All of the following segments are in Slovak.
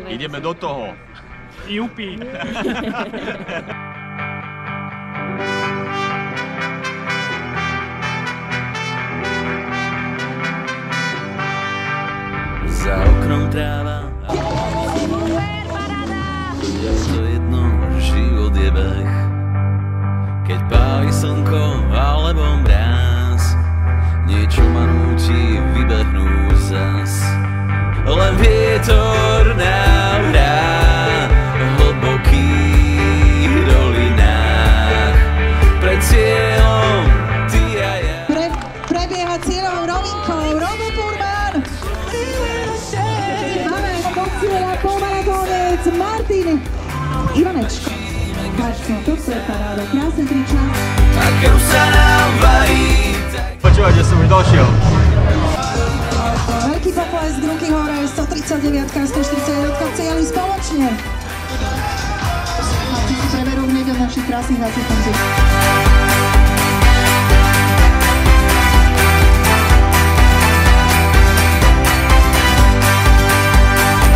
Ideme do toho. Jupi. Za oknom tráva a ja to jedno, život je beh. Keď páli slnko alebo mráz, niečo ma núti vybehnúť zas. Len vietor nám hrá v hlbokých dolinách. Pred cieľom ty a ja. Prebieha cieľovou rovinkou Robo Purman. Máme pod cieľa polmaratónec Martin Ivanečko. Toto je paráda, krásne trička. A krv sa nám varí. Počúvajte, som už došiel. Veľký pokles, ruky hore, 139, 141 cieľi spoločne. A si preberú hneď od našich krásnych asistentov.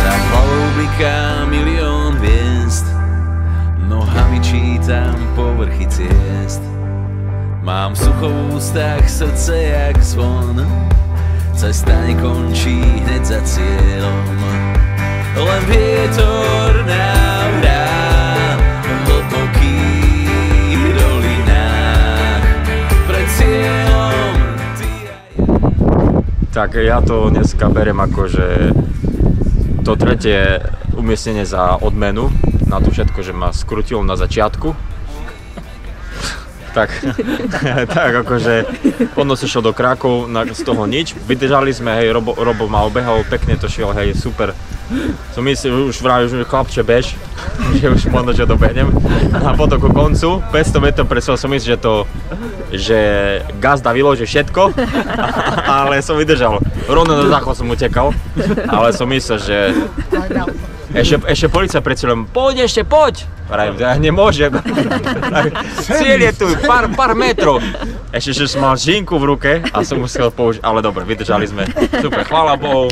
Nad hlavou bliká milión hviezd, nohami čítam povrchy ciest. Mám sucho v ústach, srdce jak zvon, cesta nekončí hneď za cieľom. Len vietor nám hrá v hlbokých dolinách. Pred cieľom ty a ja. Tak ja to dneska beriem ako, že to tretie umiestnenie za odmenu na to všetko, že ma skrutilo na začiatku. Tak akože ono sa šiel do Krakov, z toho nič, vydržali sme, hej, Robo ma obehal, pekne to šiel, hej, super. Som myslel, už vravil, že chlapče bež, že už možno, že dobehnem. A potom ku koncu, 500 metrov presol som myslel, že gazda vyloží všetko, ale som vydržal. Rovno na záchod som utekal, ale som myslel, že ešte policia pred cieľom, poď ešte, poď! Pravím, ja nemôžem. Cieľ je tu, pár metrov. Ešte, že som mal žinku v ruke a som musel použiť, ale dobre, vydržali sme. Super, chvála Bohu.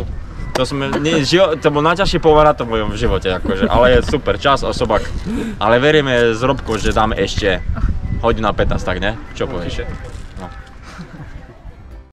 To bol najťažší polmaratón v mojom živote, akože, ale je super, čas osobák. Ale veríme s Robkou, že dáme ešte hodinu a 15, tak ne? Čo povieš?